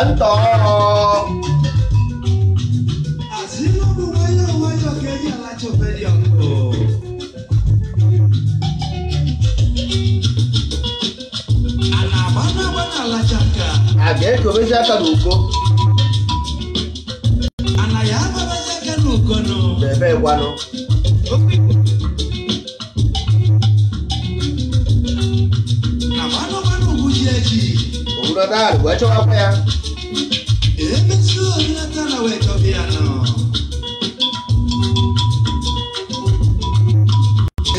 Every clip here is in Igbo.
ntọ asilo bu wayo ke ya la chopedi onko ana bana la chaka aga ekobeji aka n'uko ana ya baba chaka n'uko no bebe gwanụ na bana bujeji obodo na-arụ wee chọwakwa ya ebe so na tana we chobia no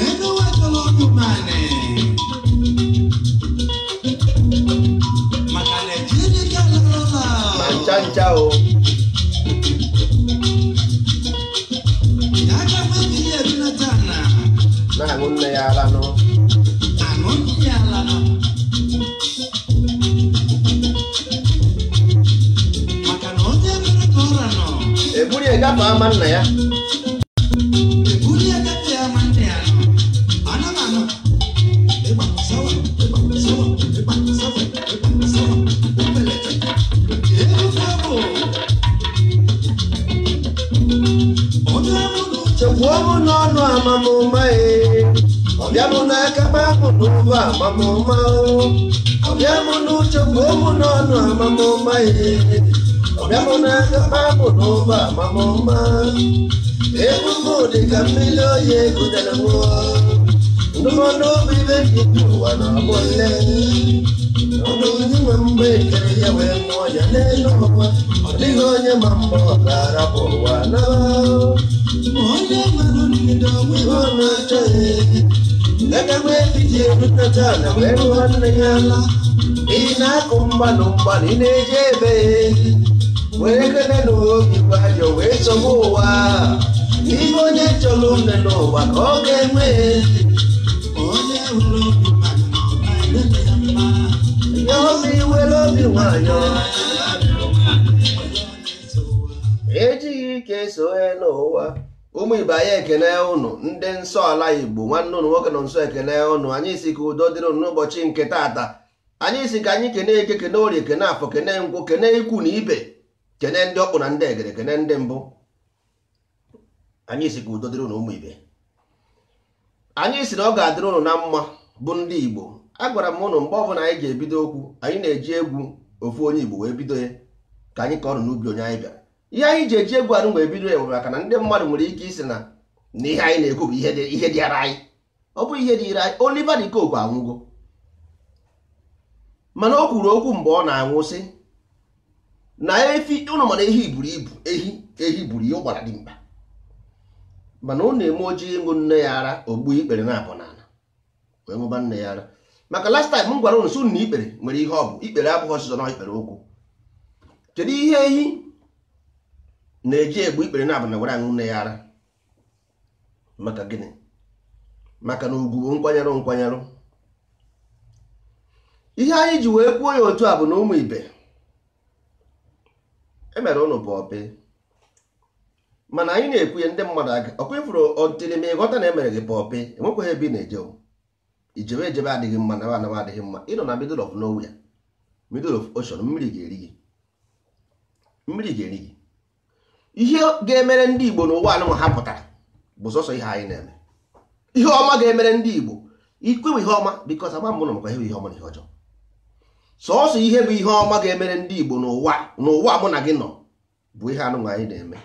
eno wa tolo du mane makane jini kala rola ma ncha o yaga mami ye na tana na-aṅụ nne ya ara nụ anoni ya la no makane onye mere kora no eburu ya gafe ama nna ya ebuli ya gafe ya mande ya no ana eba sawa upelete ego fabo onye amụrụ chekwuo mụ n'ọnụ amamụma ọbịa mụ n'aka mụ n'ụwa amamụma ọbịa mụ n'uche kwuo mụ n'ọnụ amamụma ọbịa mụ n'aka mụ n'ụwa amamụma egwu mụ dị ka mmiri oyi egudere mụ ndụmọdụ obi ibe dị n'ụwa na ọbụle ọnụ nwe mgbe ekere ya wee mụọ ya n'elu ụwa ọ dịghị onye ma mma ọ ga-arapụ ụwa na onye mmadụ niile onwe ọ na-achọghị aka m ebiji erutata na wee rụọ nne ya ala ị na-akụ mgbanụ ị na-eje ebe were kene n'obi gbajọ wee sọgbu ụwa ihe onye chọrọ nne n'ụwa ka ọ ga-enwe onye hụrụ obi mmadụ na-ele ya mma ya obi were obi nwayọ ejighị ike soe n'ụwa ụmụ ibe anyị ekene ụnụ ndị nsọ ala Igbo nwanne ụnụ nwoke nọ nso ekene ụnụ anyị si ka udo dịrị ụnụ n'ụbọchị nke taata anyị si ka anyị kene eke kene orie kene afọ kene nkwụ kene ikwu na ibe kene ndị ọkpụ na ndị egere kene ndị mbụ anyị si ka udo dịrị ụnụ ụmụ ibe anyị si na ọ ga-adịrị ụnụ na mma bụ ndị Igbo agwara m ụnụ mgbe ọbụla anyị ga-ebido okwu anyị na-eji egwu ofu onye Igbo wee bido ya ka anyị ka ọrụ n'ubi onye anyị bịara ihe anyị ji eji egwu arụ mgbe ebido ya maka na ndị mmadụ nwere ike isi na ihe anyị na-ekwu bụ ihe dị ara anyị ọ bụ ihe dị ire anyị Oliver De Coque anwụgo mana o kwuru okwu mgbe ọ na-anwụ sị na efi ụnụ mana ehi buru ibu ehi buru ihe ụgbara dị mkpa mana ọ na-eme ojii ịṅụ nne ya ara ogbu ikpere na-abụ n'ala wee ṅụba nne ya ara maka last time m gwara ụnụ sị na ikpere nwere ihe ọ bụ ikpere abụghị ọsịsọ na ikpere okwu kedu ihe ehi na-eji egbu ikpere na-abụ na were aṅụ nne ya ara maka gịnị maka na ugwu nkwanyerụ ihe anyị ji wee kwuo ya otu a bụ na ụmụ ibe emere ụnụ pọpị mana anyị na-ekwu ya ndị mmadụ aga ọkwa ifuru ọtịrị ma ịghọta na emere gị pọpị enwekwaghị ebe ị na-eje ijebe adịghị mma na anawa adịghị mma ịnọ na middle of nowhere middle of ocean mmiri ga-eri gị ihe ga-emere ndị Igbo n'ụwa anụnwa ha pụtara bụ sọsọ ihe anyị na-eme ihe ọma ga-emere ndị Igbo ikwewe ihe ọma bikos ama mbụ na maka ihe ọma na ihe ọjọọ sọsọ ihe bụ ihe ọma ga-emere ndị Igbo n'ụwa mụ na gị nọ bụ ihe anụnwa anyị na-eme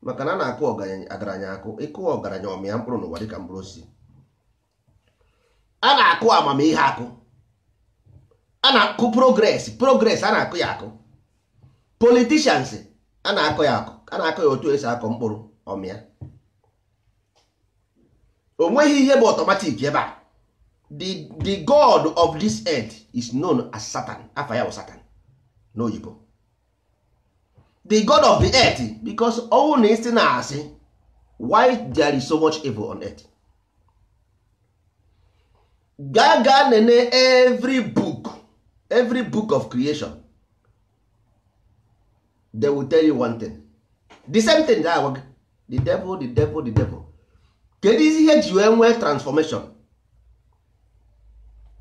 maka na a na-akụ ọgaranya akụ ịkụ ọgaranya ọmịa mkpụrụ n'ụwa dịka mkpụrụ osisi a na-akụ amamihe akụ a na-akụ progress a na-akụ ya akụ politicians a na-akọ ya otu esi akọ mkpụrụ ọmịa o nweghị ihe bụ automatic ebe a the god of this earth is known as Satan afa ya bụ Satan n'oyibo the god of the earth because ọnwụ na isi na-asị why there is so much evil on earth gaa nene every book of creation they will tell you one thing the same thing the devil kedu ihe ji wee nwee transformation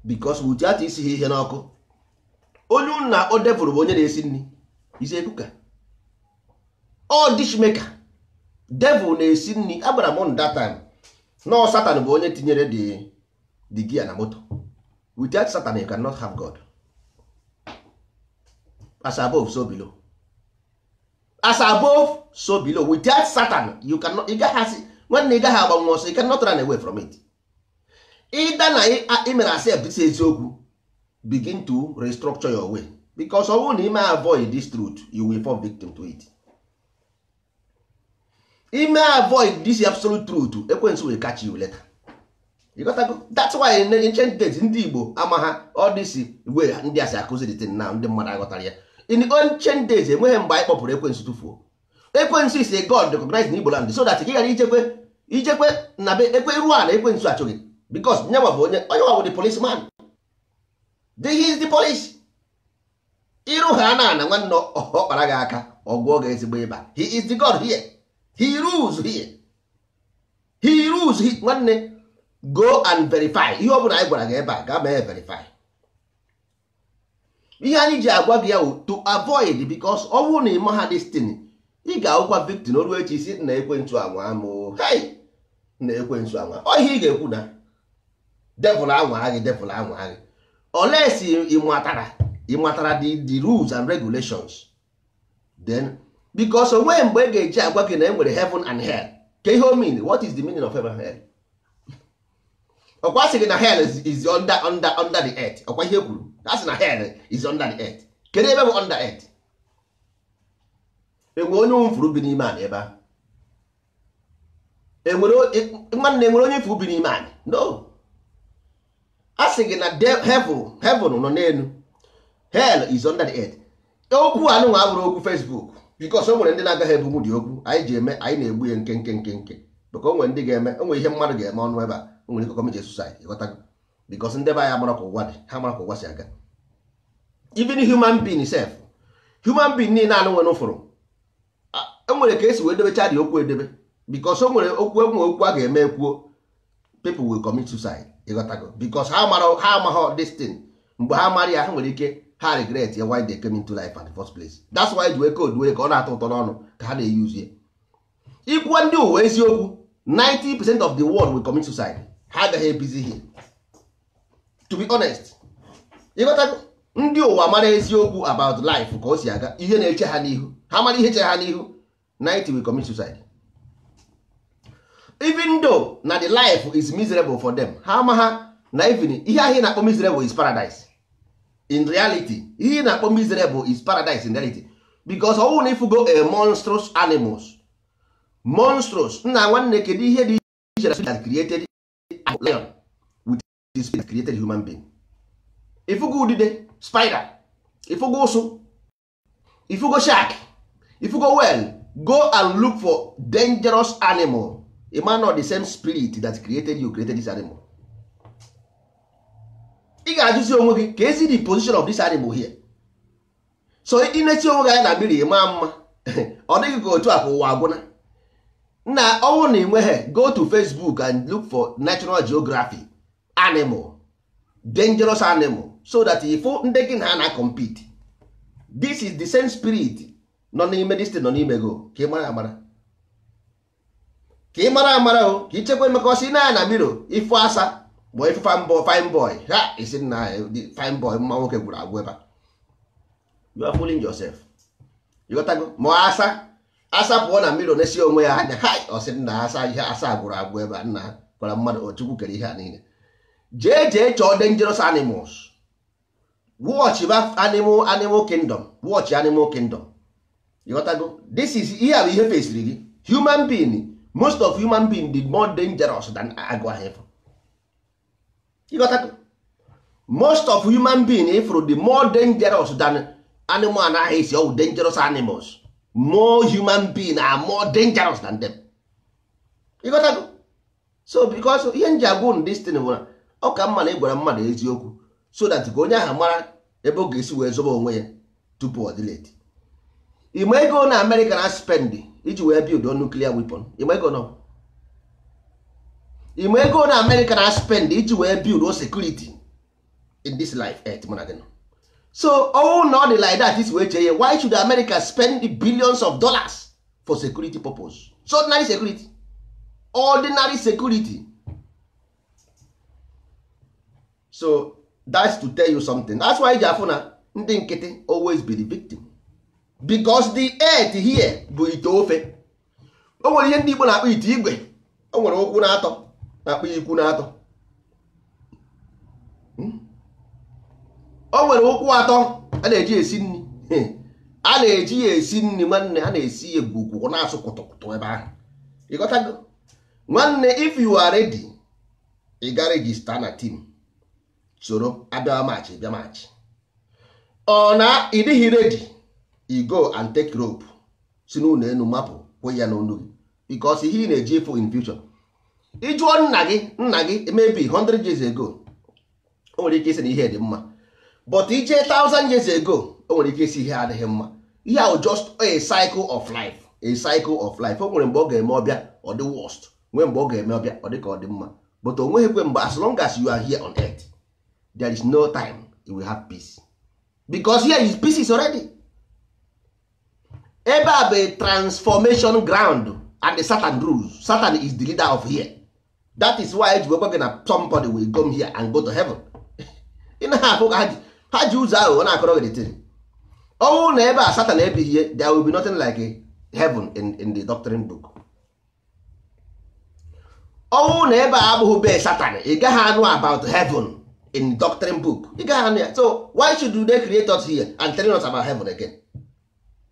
because without isi ihe n'ọkụ onye unu na-akpọ devil bụ onye na-esi nri ise kuka all dishmaker devil na-esi nri. Agbara m that time no Satan bụ onye tinyere the gear na moto. Without Satan you cannot have God. As above so below. As above so below. Without Satan you cannot. When you have a you cannot run away from it. Either na imere accept this eziokwu, begin to restructure your way, because only you may avoid this truth, you will fall victim to it. You may avoid this absolute truth, Ekwensu will catch you later. You got to go. That's why in ancient days in Igbo amaha all this way ndị asị akụzi the thing now ndị mmadụ aghọtara ya. In the ancient days enweghị mgbe anyị kpọpụrụ Ekwensu tufuo. Ekwensu is a god recognized in Igbo land, so that ị ghara ijekwe na be ekwe ruo ala Ekwensu achọghị, because nyawa bụ onye wa bụ the policeman. He is the police. Iru ha na nwanne ọkpara gị aka ọgwụọ ga ezigbo ịba. He is the god here. He rules here. He rules here. Nwanne go and verify. Ihe ọ bụla anyị gwara gị ebe a ga mee verify. Ihe anyị ji agwa gị ya to avoid, because ọ bụrụ na ị ma ha destiny ị ga-awụkwa victim oru echi isi na Ekwensu anwa amụ. Hey, na Ekwensu anwa. Ọ ihe ị ga-ekwu na devil anwa gị, devil anwa gị. Unless ị matara the rules and regulations, then because onwe mgbe ị ga-eji agwa gị na enwere heaven and hell. Ka ihe o mean? What is the meaning of heaven and hell? Ọkwa sị gị na hell is under the earth. Ọkwa ihe kwuru a sị na hell is under the earth. Kedu ebe bụ under earth? Enwere onye mfuru bi n'ime anyị ebe a? Enwere onye mfuru bi n'ime anyị? No. A sị gị na heaven nọ n'elu, hell is under the earth. Okwu anụ nwa abụrụ okwu Facebook, because o nwere ndị na-agaghị ebunwu dị okwu anyị ji eme, anyị na-egbu ya nke because o nwere ndị ga-eme, o nwere ihe mmadụ ga-eme ọnụ ebe a, o nwere ike commit suicide, ịghọtago, because ndị be anyị amara ka ụwa dị, ha mara ka ụwa si aga. Even human being self, human being niile anụ nwere ụfụrụ, o nwere ka esi wee debecha dị okwu edebe, because o nwere okwu a ga-eme ekwuo, people will commit suicide, ịghọtago, because ha amaghị this thing. Mgbe ha mara ya, ha nwere ike ha regret why they came into life in the first place. That's why the code wee ka ọ na-atọ ụtọ n'ọnụ ka ha na-eyuzie ya. Ikwu ndị uwe eziokwu, 90% of the world will commit suicide. Ha agaghị ebizi here, to be honest. Ịghọtago, ndị ụwa mara eziokwu about life ka o si aga, ihe na-eche ha n'ihu, ha mara ihe chere ha n'ihu, 90 will commit suicide. Even though na the life is miserable for them, ha ama ha na even ihe ahụ na-akpọ miserable is paradise. In reality, ihe na-akpọ miserable is paradise in reality, because ọwụ na ifugo a monstrous animals, monstrous. Nna nwanne kedu ihe dị iche that created a lion with this that created human being? Ifugo udide, spider, ifugo ụsụ, ifugo shark, ifugo whale. Go and look for dangerous animal. A man of the same spirit that created you created this animal. Ị ga-ajụzi onwe gị ka ezi the position of this animal here. So ị na-eti onwe gị anya na mmiri ịma mma, ọ dịghị ka otu a ka ụwa agwụna. Na ọnwụ na enweghị, go to Facebook and look for National Geography animal, dangerous animal, so that if ndị gị na ha na-compete, this is the same spirit nọ n'ime this thing nọ n'ime go, ka ị mara amara, ka ị mara amara o, ka ị chekwa maka ọsị na mmiri ifu asa boy fine boy ha isi na fine boy mma nwoke gwuru agwụ ebe. You are fooling yourself. You got to go. Mo asa pụọ na mmiri na-esi onwe ya anya, ha ọsị na asa ihe asa gwuru agwụ ebe nna kwara mmadụ Ochukwu kere ihe a niile. Jee chọọ dangerous animals. Watch animal kingdom. Watch animal kingdom. You got to go. This is here we have face really. Human being, most of human being is more dangerous than agwa heaven. You got to go. Most of human being if the more dangerous than animal and is your dangerous animals. More human beings are more dangerous than them. You got to go. So because ihe nji agwụ this thing bụ na ọ ka mma na ịgwara mmadụ eziokwu, so that ka onye ahụ mara ebe ọ ga-esi wee zoba onwe ya tupu ọ dị late. Ịma ego na America na spend iji wee build a nuclear weapon. Ịma ego no. Ịma ego na America na spend iji wee build a security in this life earth mana gị. So all not like that is way. Why should America spend the billions of dollars for security purpose? So ordinary security. So that's to tell you something. That's why Jafuna ndị nkịtị always be the victim, because the earth here bụ ite ofe. O nwere ihe ndị Igbo na-akpọ ite igwe, o nwere ụkwụ na-atọ na-akpọ ikwu na-atọ. O nwere ụkwụ atọ a na-eji esi nri. A na-eji ya esi nri nwanne, a na-esi ya gwugwu na-asụ kụtụkụtụ ebe ahụ. Ịghọtago nwanne? If you are ready, ị ga register na team, soro abịa match bịa match. Ọ na ị dịghị ready, you go and take rope si n'ụlọ enu mapụ kwụ ya n'onu gị, because ihe ị na-eji ifo in future. Ịjụọ nna gị maybe 100 years ago, o nwere ike isi na ihe dị mma, but ije 1000 years ago, o nwere ike isi ihe adịghị mma. Ihe ahụ just a cycle of life, a cycle of life. O nwere mgbe ọ ga-eme ọbịa ọ dị worst, nwee mgbe ọ ga-eme ọbịa ọ dị ka ọ dị mma, but o nweghịkwe mgbe, as long as you are here on earth, there is no time you will have peace, because here is peace already. Ebe a bụ transformation ground and the Satan rules. Satan is the leader of here. That is why eji wekwa gị na somebody will come here and go to heaven. Ị na ha ha ji ụzọ ahụ na-akọrọ gị detin. Ọnwụ na ebe a Satan ebighị ihe, there will be nothing like a heaven in the doctrine book. Ọnwụ na ebe a abụghị be Satan, ị gaghị anụ about heaven in the doctrine book. Ị gaghị anụ ya. So why should they create us here and telling us about heaven again?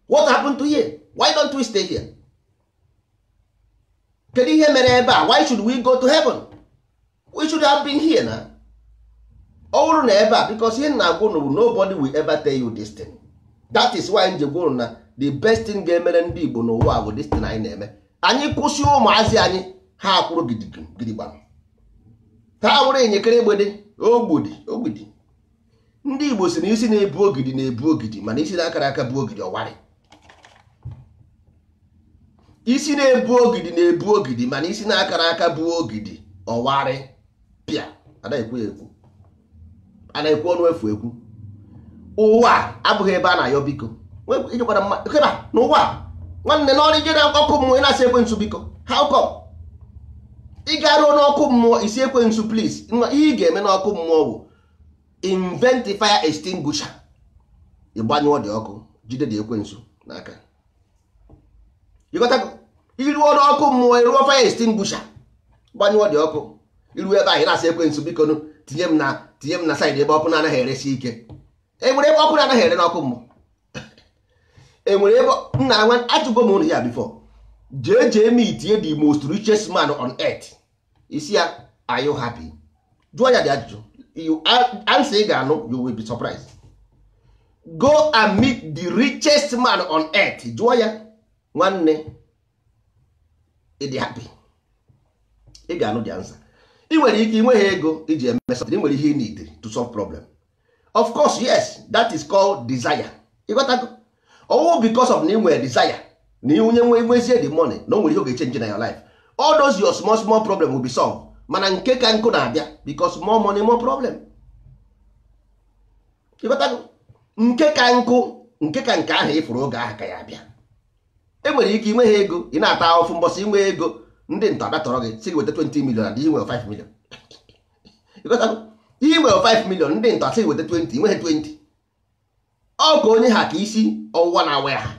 What happened to here? Why don't we stay here? Kedu ihe mere ebe a? Why should we go to heaven? We should have been here na. Ọ bụrụ na ebe a, because ihe na-agwụ na nobody will ever tell you this thing. That is why nje gwụrụ na the best thing ga-emere ndị Igbo n'ụwa bụ this thing anyị na-eme. Anyị kwụsị ụmụazị anyị, ha akwụrụ gidigba. Ha wụrụ enyekere egbede ogbidi. Ndị Igbo si na isi na-ebu ogidi na-ebu ogidi, mana isi na-akara aka bụ ogidi ọwarị. Isi na-ebu ogidi na-ebu ogidi, mana isi na-akara aka bụ ogidi ọwarị. Pịa ada ekwu ekwu, ana ekwu ọnụ efu ekwu. Ụwa abụghị ebe a na-ayọ biko. Ijekwara mmadụ keba n'ụwa nwanne n'ọrụ ije na ọkụ mmụọ, ị na-asị ekwensu biko. How come? Ị ga-arụ n'ọkụ mmụọ isi ekwensu please. Ihe ị ga-eme n'ọkụ mmụọ bụ invent fire extinguisher. Ịgbanyụọ dị ọkụ, jide dị ekwensu n'aka. Ịghọtago? Iruo n'ọkụ mmụọ, iruo fire extinguisher, gbanyụọ dị ọkụ, iruo ebe ahụ na-asị ekwensu biko nụ tinye m na side ebe ọkụ na-anaghị eresi ike. Enwere ebe ọkụ na-anaghị ere n'ọkụ mmụọ. Enwere ebe nna nwa ajụgo m ụnụ ya before. Jee meet the most richest man on earth. Isi ya, are you happy? Jụọ ya dị ajụjụ. You answer ị ga-anụ, you will be surprised. Go and meet the richest man on earth. Jụọ ya, nwanne, ị dị happy? Ị ga-anụ the answer. Ị nwere ike inweghị ego iji eme something, ị nwere ihe ị need to solve problem. Of course, yes, that is called desire. You got to go. Oh, because of na nwere desire, na onye nwezie the money, no nwere ihe ọ ga-echange na your life. All those your small problem will be solved. Mana nke ka nkụ na-abịa, because more money, more problem. You got to go. Nke ka nke ahụ ịfụrụ oge ahụ ka ya abịa. E nwere ike inweghị ego, ị na-ata ahụfụ mbọsị inwe ego, ndị nta abịatọrọ gị sị gị weta 20 million and ihe nwere 5 million. You got to go. Ihe nwere 5 million, ndị nta sị gị weta 20, inweghị 20. Ọ ka onye ha ka isi ọwụwa na-awa ya ha.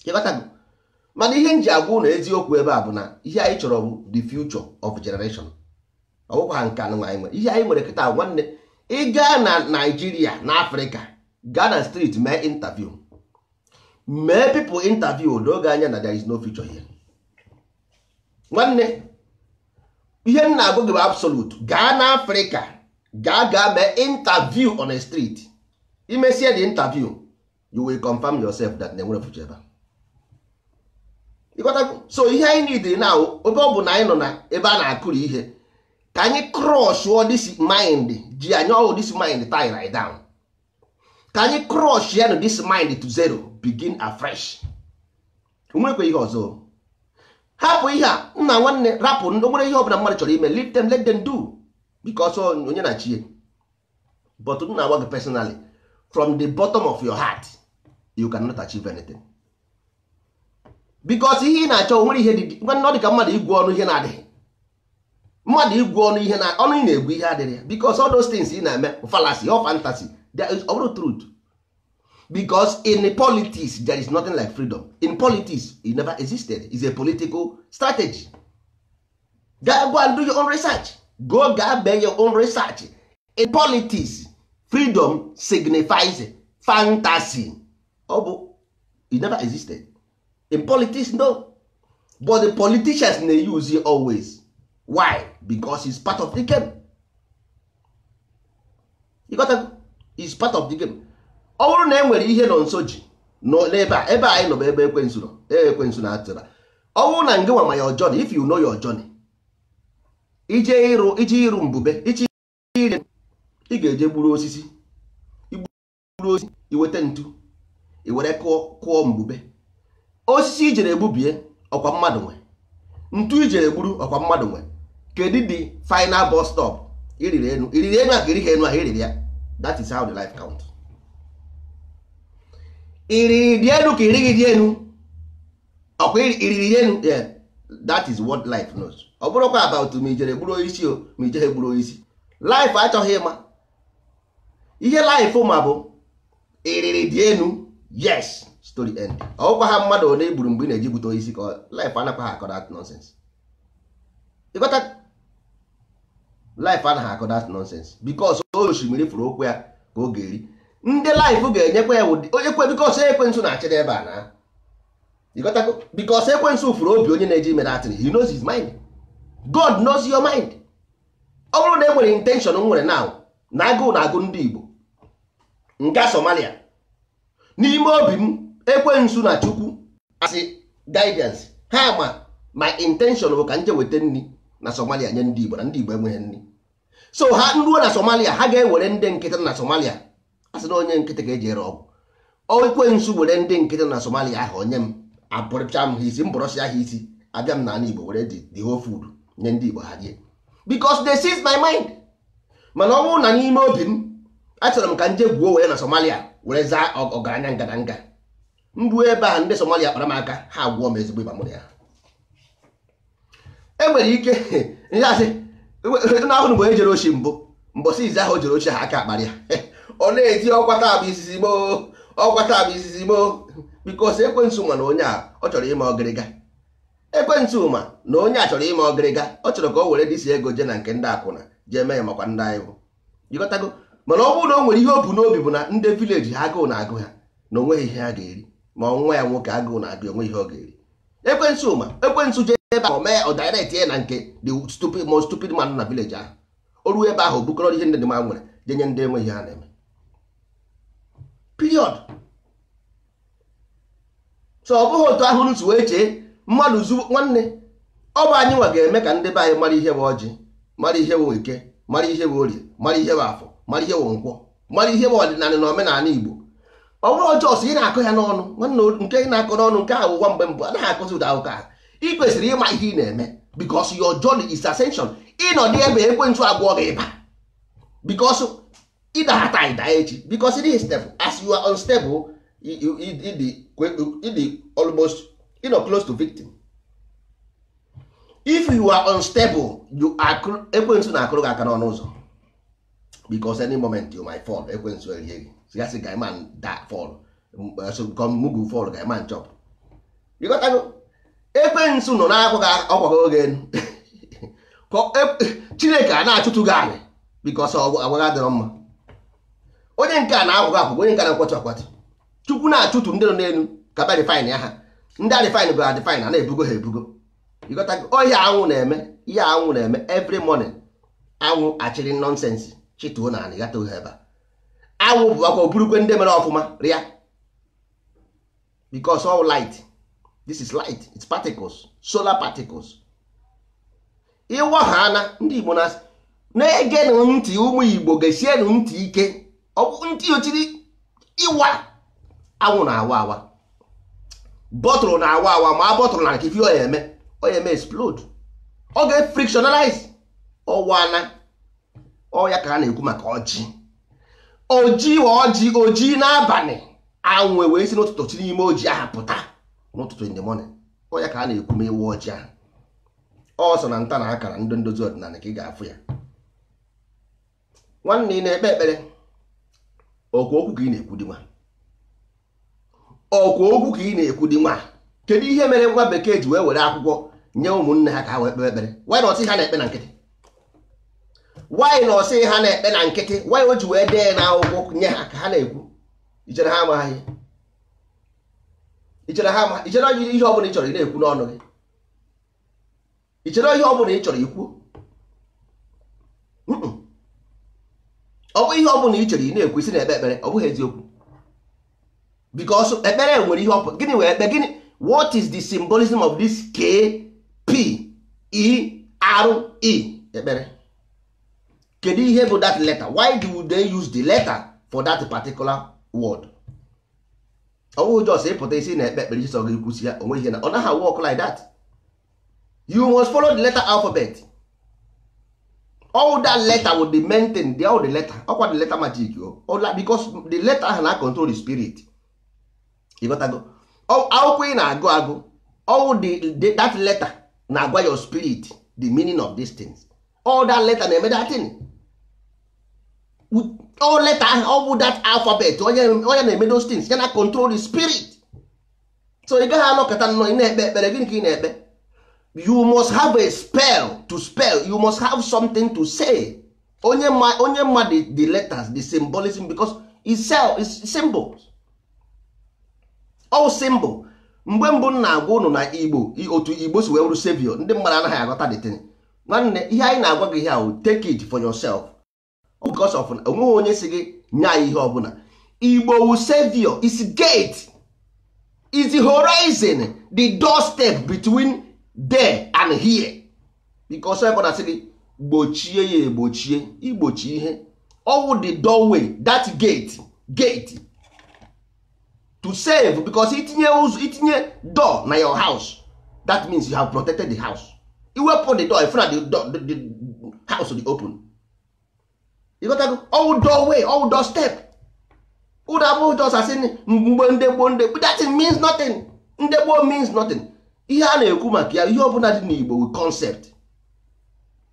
You got to go. Mana ihe nji agwụ na eziokwu ebe a bụ na ihe anyị chọrọ bụ the future of generation. Ọ bụkwa ha nke anụnwa anyị nwere. Ihe anyị nwere kịta nwanne, ị gaa na Nigeria na Africa, gaa na street mee interview. Mee people interview n'oge anya na there is no future here. Nwanne, ihe m na-agụ gị bụ absolute. Gaa na Africa, gaa mee interview on a street. Imesie the interview, you will confirm yourself that na-enwere future ebe. So ihe anyị need now, ebe ọ bụ na anyị nọ na ebe a na-akụrụ ihe, ka anyị crush all this mind, ji anyị all this mind tie right down. Ka anyị crush ya no this mind to zero, begin afresh. Onwekwe ihe ọzọ. Hapụ ihe a, nna nwanne, rapụ ndị nwere ihe ọbụla mmadụ chọrọ ime, leave them, let them do. Because onye na chie. But nna agwa gị personally, from the bottom of your heart, you cannot achieve anything. Because ihe ị na-achọ nwere ihe dị ọ dị ka mmadụ igwu ọnụ ihe na-adịghị. Mmadụ igwu ọnụ ihe na ọnụ ị na-egwu ihe adịghị. Because all those things ị na-eme fallacy or fantasy, there is all truth. Because in politics there is nothing like freedom. In politics it never existed. It's a political strategy. Go and do your own research. Go make your own research. In politics, freedom signifies fantasy. It never existed. In politics, no. But the politicians they use it always. Why? Because it's part of the game. You got to, it's part of the game. Ọ bụrụ na enwere ihe nọ nso ji n'ebe anyị nọ ebe ekwensu na atụra. Ọ bụrụ na ngị ma your journey, if you know your journey, ije iru mbube, ị ga-eje gburu osisi, iweta ntu, iwere kụọ mbube. Osisi ijere egbubie ọkwa mmadụ nwe, ntu ijere egburu ọkwa mmadụ nwe. Kedu the final bus stop? Iriri enu a ga-eri enu a iriri ya. That is how the life count. Iriri di enu ka irigi di enu ọkwa iriri enu, yeah, that is what life knows. Ọ bụrụkwa about ma ijere egburu isi o ma ijere egburu isi. Life achọghị ịma. Ihe life ma bụ iriri di enu, yes, story end. Ọkwa ha mmadụ one egburu mgbe ị na-eji bute isi ka life anakwa ha akọ that nonsense. You got that? Life anaghị akọ that nonsense because osimiri furu okwu ya ka ọ ga-eri. Ndị life ga-enyekwa ya onye kwe because ekwensu na-achịrị ebe a na. You got that? Because ekwensu furu obi onye na-eji ime that thing. He knows his mind. God knows your mind. Ọ bụrụ na e nwere intention nwere now na agụ ndị Igbo nga Somalia n'ime obi m ekwensu na Chukwu asị guidance ha ma my intention bụ ka nje weta nri na Somalia nye ndị Igbo na ndị Igbo enweghị nri. So ha nruo na Somalia ha ga-ewere ndị nkịtị na Somalia asị na onye nkịtị ga-eji ere ọgwụ. Ekwensu were ndị nkịtị na Somalia ahụ onye m abụrịcha m ha isi mbọrọsị ahụ isi abịa m n'ala Igbo were the whole food nye ndị Igbo ha rie because they seize my mind. Mana ọ bụrụ na n'ime obi m achọrọ m ka nje gwuo wee na Somalia were zaa ọgaranya ngadanga mgbu ebe a ndị Somalia kpara m aka ha gwụọ m ezigbo ịba mụrụ ya. Enwere ike ihe asị na ahụ mgbe ejere ochi mbọsị izi ahụ jere ochi ha aka akparị ya ọ na-eti ọkwata abụ isisi mo because ekwensu ma na onye a ọ chọrọ ime ọgịrịga. Ekwensu ma na onye a chọrọ ime ọgịrịga, ọ chọrọ ka o were disi ego je na nke ndị akwụna jee mee ya makwa ndị anyị bụ jikọtago. Mana ọ bụrụ na o nwere ihe obu n'obi bụ na ndị vileji ha agụụ na-agụ ha na onweghị ihe ha ga-eri ma nwa ya nwoke agụụ na-agụ onwe ihe ọ ga-eri. Ekwensu je ebe ahụ mee ọ direct ya na nke the most stupid man na village ahụ. O ruo ebe ahụ bukọrọ ihe ndị dị ma nwere jenye ndị enwe ihe ha na-eme. Period. So ọ bụghị otu ahụ ntu wee chee mmadụ nwanne ọ bụ anyị nwa ga-eme ka ndị be anyị mara ihe bụ ọjị, mara ihe bụ eke, mara ihe bụ orie, mara ihe bụ afọ, mara ihe bụ nkwọ, mara ihe bụ ọdịnala na omenala Igbo. Ọ bụrụ ọjọọ sị ị na-akọ ya n'ọnụ nwanne nke ị na-akọ n'ọnụ nke ahụ ụwa mgbe mbụ anaghị akọzi ụda ụka ahụ. Ị kwesịrị ịma ihe ị na-eme because your journey is ascension. Ịnọdụ ebe ekwensu agwọ gị ịba because ịdahata ịda echi because it is stable. As you are unstable ịdị almost close to victim. If you are unstable you are ekwensu na-akụrụ gị aka n'ọnụ ụzọ because any moment you might fall. Ekwensu erie gị sigasị ga man that fall so come mugu fall ga man chop. You got to ekwensu nọ na-akwụghị ọkwago oge enu Chineke a na-achụtụ gị anyị because agwaghị adịrọ mma. Onye nke a na-akwụghị akwụghị, onye nke a na-akwatụ akwatụ. Chukwu na-achụtụ ndị nọ n'elu ka ba refine ya ha. Ndị a refine bụ adefine a na-ebugo ha ebugo. You got to ihe anwụ na-eme every morning. Anwụ achịrị nonsense chituo na anị gata ohe ebe anwụ bụ akwa oburukwe ndị mere ọfụma rịa because all light. This is light. It's particles, solar particles. Ịwa ha na ndị Igbo na-ege ntị ụmụ Igbo gesie ntị ike. Ọ bụ ntị ochiri ịwa anwụ na-awa bọtụrụ na-awa ma bọtụrụ na nke ife ọ ya eme explode. Ọ ga-frictionalize ọwana ọya ka a na-ekwu maka ọjị. oji n'abalị anwụ wee si n'ụtụtụ si n'ime oji ahụ pụta n'ụtụtụ in the morning. Ọ ya ka a na-ekwu ma ewu ọjị ahụ. Ọ so na nta na akara ndị ndozi ọdịnala ka ị ga-afụ ya. Nwanne ị na-ekpe ekpere ọkwa okwu ka ị na-ekwu dị nwa. Ọkwa okwu ka ị na-ekwu dị nwa. Kedu ihe mere nwa bekee ji wee were akwụkwọ nye ụmụnne ha ka ha wee kpee ekpere? Why not ha na-ekpe na nkịtị? Why not ha na-ekpe na nkịtị? Why o ji wee dee na akwụkwọ nye ha ka ha na-ekwu? Ichere ha amaghị. Ichere ihe ọ bụla ị chọrọ ị na-ekwu n'ọnụ gị. Ichere ihe ọ bụla ị chọrọ ikwu. Ọ bụ ihe ọ bụla ị chere ị na-ekwu isi na-ekpe ekpere, ọ bụghị eziokwu. Because ekpere nwere ihe ọ bụ. Gịnị wee ekpe? Gịnị? What is the symbolism of this K-P-E-R-E? Ekpere. Kedu ihe bụ that letter? Why do they use the letter for that particular word? Ọ bụghị just ịpụta isi na ekpe ekpere isi sọ gị kwụsị ya, onwe ihe na ọ naghị work like that. You must follow the letter alphabet. All that letter will be maintained. All the letter. All the letter magic. Because the letter has control the spirit. You got to go. Akwụkwọ ị na-agụ agụ. All that letter na-agwa your spirit the meaning of these things. All that letter na-eme that thing. All letter, all that alphabet, onye na-eme those things. Ya na control the spirit. So ị gaghị anọkọta nnọọ ị na-ekpe ekpere gịnị ka ị na-ekpe? You must have a spell to spell. You must have something to say. Onye ma the letters, the symbolism, because it's symbols. All symbol. Mgbe mbụ na-agwa ụnụ na Igbo, otu Igbo si wee wuru savior, ndị mmadụ anaghị aghọta the thing. Nwanne, ihe anyị na-agwa gị here, take it for yourself. Because of onweghị onye si gị nye anyị ihe ọbụla. Igbo wu savior, is gate, is the horizon, the doorstep between there and here. Because I gonna say gbochie ya egbochie, igbochi ihe. All the doorway, that gate to save, because itinye door na your house, that means you have protected the house. You open the door in front of the house will be open. You got to go all doorway, all doorstep. Uda just as in mbonde, but that means nothing. Ndebo means nothing. Ihe a na-ekwu maka ya, ihe ọbụla dị n'Igbo with concept.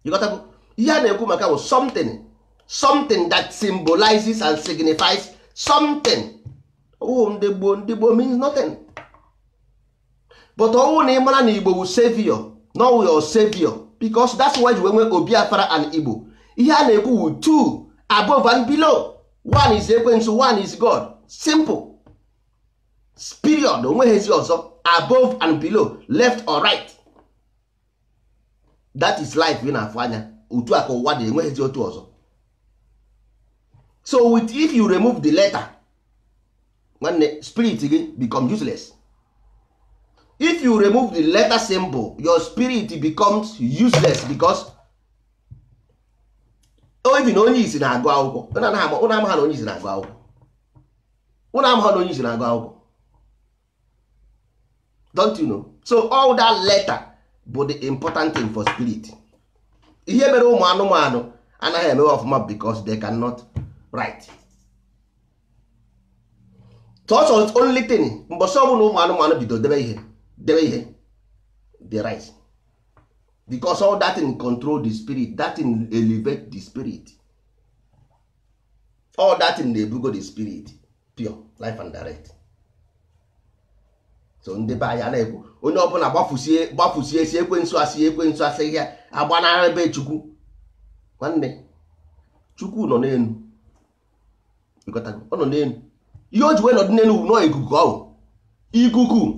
You got to go. Ihe a na-ekwu maka was something that symbolizes and signifies something. Oh, ndegbo means nothing. But ọwụ na ịmara na Igbo wu savior, no your savior, because that's why you nwe Obiafara and Igbo. Ihe a na-ekwu wu two, above and below. One is Ekwensu, one is God. Simple. Period. Onweghịzi ọzọ. Above and below, left or right. That is life in afọ anya. Otu aka ụwa dị enweghịzi otu ọzọ. So if you remove the letter, when spirit gị become useless. If you remove the letter symbol, your spirit becomes useless, because even onye isi na-agụ akwụkwọ. Ụnụ amaghị na onye isi na-agụ akwụkwọ. Ụnụ amaghị na onye isi na-agụ akwụkwọ. Don't you know? So all that letter but the important thing for spirit. Ihe mere ụmụ anụmanụ anaghị eme ọfụma because they cannot write. So it's only thing mbọsị ọbụla ụmụ anụmanụ bido debe ihe they write, because all that thing control the spirit, that thing elevate the spirit, all that thing na-ebugo the spirit pure life and direct. So ndị be anyị na-ekwu onye ọbụla gbafusie si ekwensu asị ihe agbanara ebe Chukwu. Nwanne, Chukwu nọ n'elu. Ọ nọ n'elu. Ihe o ji wee nọdụ n'elu nọ ikuku ahụ. Ikuku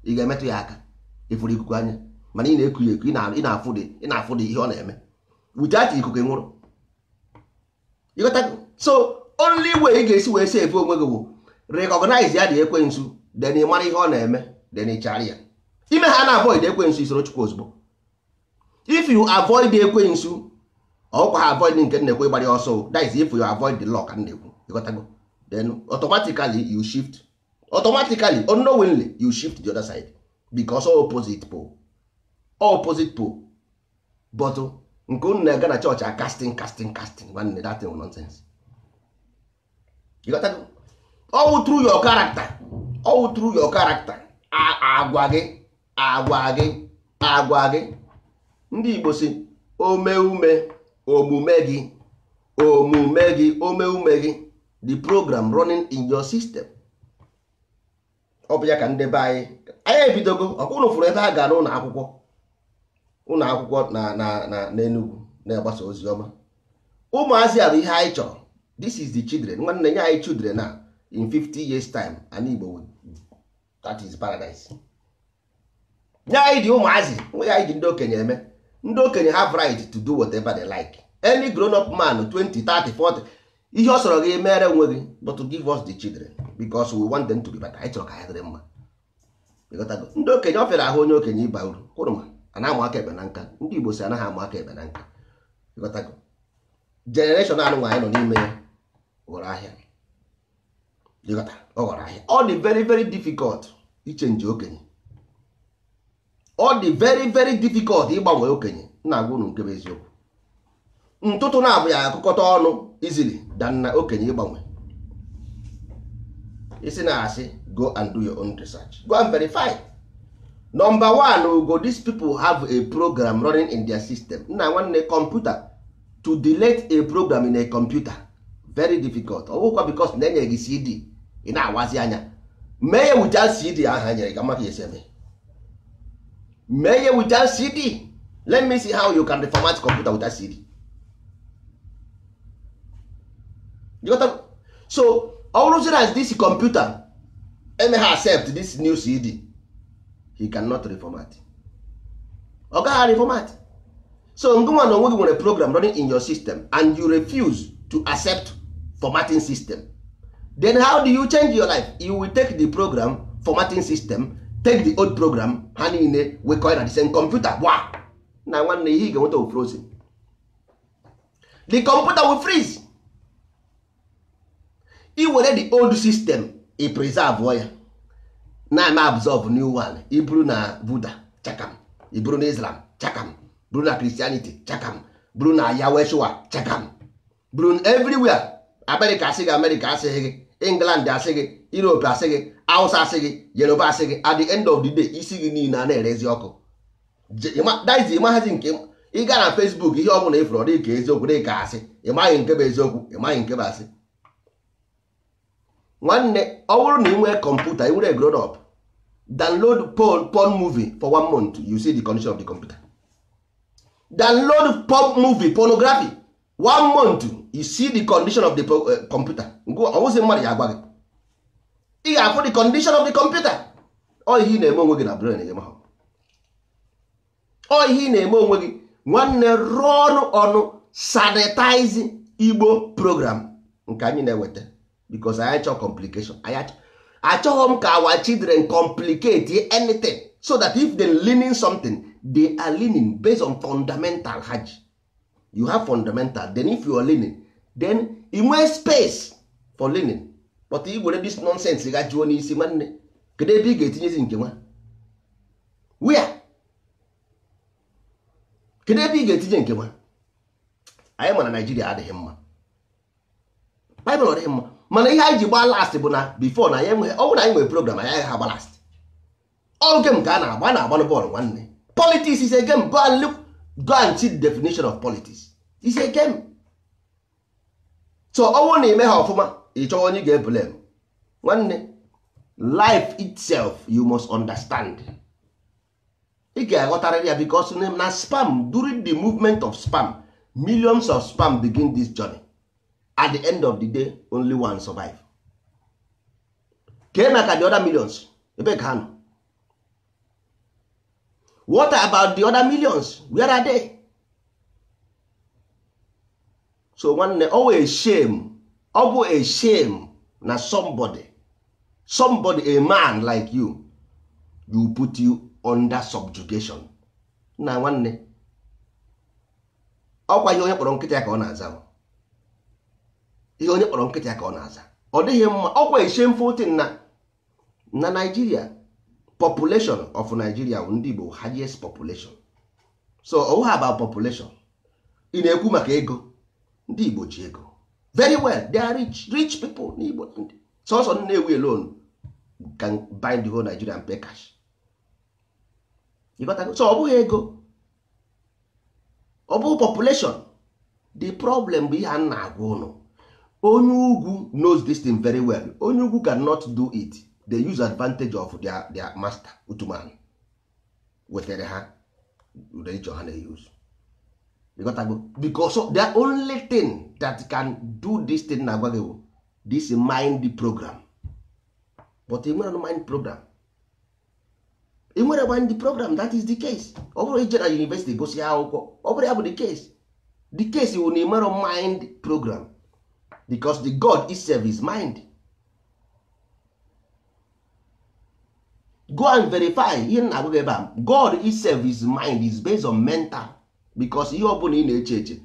ị ga-emetụ ya aka ifuru ikuku anya, mana ị na-eku ya eku, ị na-afụ ihe ọ na-eme. Without ikuku nwụrụ. So only way ị ga-esi wee save onwe gị bụ recognize ya dị ekwensu, then ị mara ihe ọ na-eme, then ị chara ya. Ime ha na-avoid ekwensu isoro Chukwu ozugbo. If you avoid the ekwensu, ọkwa ha avoid nke na-ekwe gbara ọsọ, that is if you avoid the law ka na-ekwu. Then automatically you shift. Automatically, unknowingly, you shift the other side, because all opposite pole. But nke unu na-aga na church are casting, one that thing nonsense. all through your character, all through your character. Agwa gị ndị Igbo si omeume the program running in your system. Ọ bụ ya ka ndị be anyị ebidogo ọkụnụ fụrụ ebe ha gara ụlọ akwụkwọ na Enugu na-agbasa ozi ọma. Ụmụazị a bụ ihe anyị chọrọ. This is the children. Nwanne nye anyị children na in 50 years time and Igbo that is paradise. Nye anyị dị ụmụazị nwe anyị dị ndị okenye eme. Ndị okenye have right to do whatever they like. Any grown up man 20, 30, 40 ihe ọ sọrọ gị mere onwe gị, but to give us the children because we want them to be better. Anyị chọrọ ka ha dịrị mma. Ndị okenye ọ fere ahụ onye okenye ịba uru kwụrụ ma a na-amụ aka ekpe na nka. Ndị Igbo si anaghị amụ aka ekpe na nka. Generation anụ nwaanyị nọ n'ime ya ghọrọ ahịa. Ọ ghọrọ ahịa. Ọ dị very very difficult ichenji okenye. Ọ dị very very difficult ịgbanwe okenye. Na-agwa unu nke bụ eziokwu. Ntụtụ na-abụ ya akụkọta ọnụ easily than na okenye ịgbanwe. Isi na-asị go and do your own research. Go and verify. Number one, go these people have a program running in their system. Na nwanne computer to delete a program in a computer very difficult. Ọwụkwa because na-enye gị CD ị na-awazi anya. Mee ya without CD aha nyere gị amaka esi eme. Mee ya without CD. Let me see how you can reformat computer without CD. You got to... So, always as this computer may accept this new CD, he cannot reformat. Okay, reformat. So, ngwa no onwe a program running in your system and you refuse to accept formatting system. Then how do you change your life? You will take the program formatting system, take the old program, hand in a we call it the same computer. Wow. Now one day he go to frozen. The computer will freeze. He will let the old system he preserve ya. Now I absorb new one. He bru na Buddha, chakam. He bru na Islam, chakam. Bru na Christianity, chakam. Bru na Yahweh, chakam. Bru everywhere. America asịghị, England asịghị, Europe asịghị, Hausa asịghị, Yoruba asịghị. At the end of the day, isi gị niile a na-erezi ọkụ. That is the imagine nke ị gaa na Facebook ihe ọ bụla ifuru ọ dị ka eziokwu dị ka asị. Ịmaghị nke bụ eziokwu, ịmaghị nke bụ asị. Nwanne ọ bụrụ na ị nwee kọmputa, ị nwere grown up, download porn movie for 1 month, you see the condition of the computer. Download porn movie, pornography, 1 month, you see the condition of the computer. Ọwụzi mmadụ ya agwa gị. Ị ga-afụ the condition of the computer. Ọ ihe ị na-eme onwe gị na brain ya mahụ. Ọ ihe ị na-eme onwe gị nwanne run ọnụ sanitize Igbo program nke anyị na-eweta. Because I achọ complication. Achọghị m ka our children complicate anything so that if they're learning something, they are learning based on fundamental hajj. You have fundamental, then if you are learning, then you have space for learning. But you will this nonsense ga jụọ n'isi nwanne. Kedu ebe ị ga-etinyezi nke nwa? Where? Kedu ebe ị ga-etinye nke nwa? Anyị ma na Nigeria adịghị mma. Bible adịghị mma. Mana ihe anyị ji gba last bụ na before na ya enwe ọ bụ na anyị nwere program anyị ha gba last. All game ka a na-agba bọọlụ nwanne. Politics is a game. Go and see the definition of politics. It's a game. So ọ bụrụ na ime ha ọfụma ị chọọ onye ga-eblame. Nwanne, life itself you must understand. Ị ga-aghọtarịrị ya because na spam, during the movement of spam, millions of spam begin this journey. At the end of the day, only one survive. Kena ka the other millions? Ebe ka nọ? What about the other millions? Where are they? So one always shame. Always a shame na somebody, a man like you put you under subjugation. Na nwanne. Ọkwa ihe onye kpọrọ nkịtị ya ka ọ na-aza. Ihe onye kpọrọ nkịtị ya ka ọ na-aza. Ọ dịghị mma. Ọkwa a shameful thing na Nigeria. Population of Nigeria ndị Igbo highest population. So ọ about population. Ị na-ekwu maka ego. Ndị Igbo ji ego. very well. They are rich people n'Igbo land. So Nnewi alone can bind the whole Nigeria and pay cash. You got to, so ọ bụghị ego, ọ bụ population. The problem bụ ihe a na-agwa ụnụ. Onye ugwu knows this thing very well. Onye ugwu cannot do it. They use advantage of their master Utuman. Wetere ha religion ha na-use. You got to go, because so the only thing that can do this thing na agwa this mind program. But in one mind program. In one mind program, that is the case. Over General University go see how over there the case. The case is in a mind program. Because the God itself is mind. Go and verify. God itself is mind, is based on mental. Because ihe ọbụla ị na-eche eche,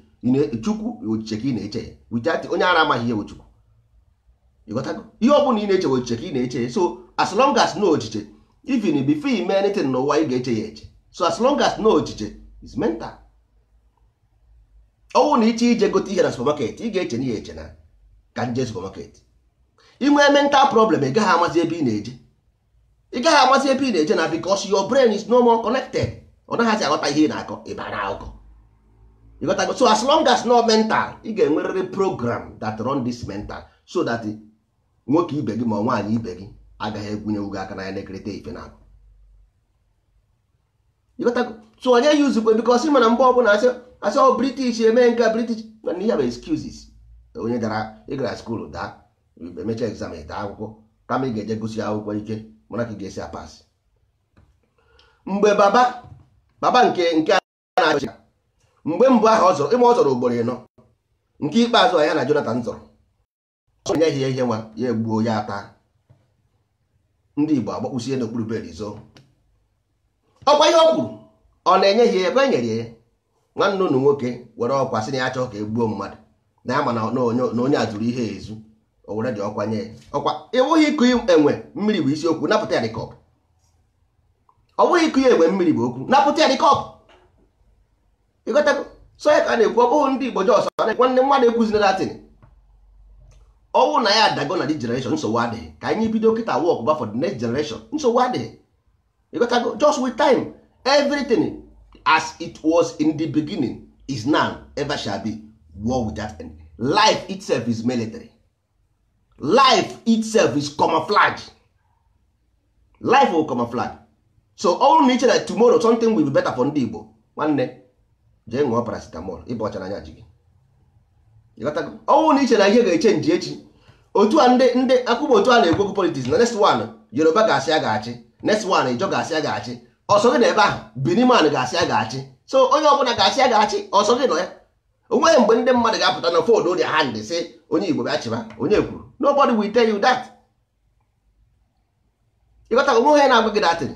Chukwu ochiche ka ị na-eche without onye ara amaghị ihe Chukwu. Ịghọtago? Ihe ọbụla ị na-eche ochiche ka ị na-eche. So as long as no ochiche, even before you mean anything n'ụwa ị ga-eche ya eche. So as long as no ochiche is mental. Ọwụ na iche ije gote ihe na supermarket, ị ga-eche na ihe eche na ka nje supermarket. Inwe mental problem, ị gaghị amazi ebe ị na-eje. Ị gaghị amazi ebe ị na-eje na because your brain is no more connected. Ọ naghị aghọta ihe ị na-akọ ebe a na-akọ. You got to go. So as long as no mental, ị ga-enwerịrị program that run this mental so that nwoke ibe gị ma nwaanyị ibe gị agaghị egwunye ugo aka na ya na-ekerịta ife na-akọ. You got to go. So onye use kwe because ị mana mgbe ọbụla asị ọ British eme nke British na ihe bụ excuses. Onye gara ịgara school daa emecha exam daa akwụkwọ kama ị ga-eje gosi akwụkwọ ike mana ka ị ga-esi apas. Mgbe baba nke na-achị mgbe mbụ ahụ ọ zọrọ ọ zọrọ ugboro ịnọ nke ikpeazụ ya na Jonathan zọrọ ọ nye ihe nwa ya egbuo ya ata ndị Igbo agbakpụsie n'okpuru bed zo ọkwa ihe o kwuru ọ na-enye ihe ekwe nyere ya nwanne unu nwoke were ọkwa sị na ya chọọ ka egbuo mmadụ na ya ma na onye a zụrụ ihe ezu o were dị ọkwa nye ọkwa ịwụghị ịkụ enwe mmiri bụ isiokwu napụta ya dị kọp ọ bụghị ịkụ ya enwe mmiri bụ okwu napụta ya dị kọp. Ịghọtago? So ya ka na-ekwu ọ bụghị ndị Igbo jọs nwanne mmadụ ekwuzina datin ọnwụ na ya adago na the generation nsogbu adịghị ka anyị bido kịta work ba for the next generation nsogbu adịghị. Ịghọtago? Just with time everything as it was in the beginning is now ever shall be war without end. Life itself is military. Life itself is camouflage. Life will camouflage. So all nature that tomorrow something will be better for ndị Igbo nwanne jee ṅụọ paracetamol ịba ọcha n'anya ji gị. Ịghọtago? Ọnwụ na iche na ihe ga-eche nji echi otu a ndị akwụkwọ otu a na-ekwu okwu politics na next one Yoruba ga-asị ya ga-achị, next one Ijaw ga-asị ya ga-achị, ọsọ gị na ebe ahụ Biniman ga-asị ya ga-achị. So onye ọbụla ga-asị ya ga-achị ọsọ gị nọ ya. Onweghị mgbe ndị mmadụ ga-apụta na fold their hand sị onye Igbo bịa chịba onye kwuru. Nobody will tell you that. Ịghọtago? Onweghị na-agwa gị datin.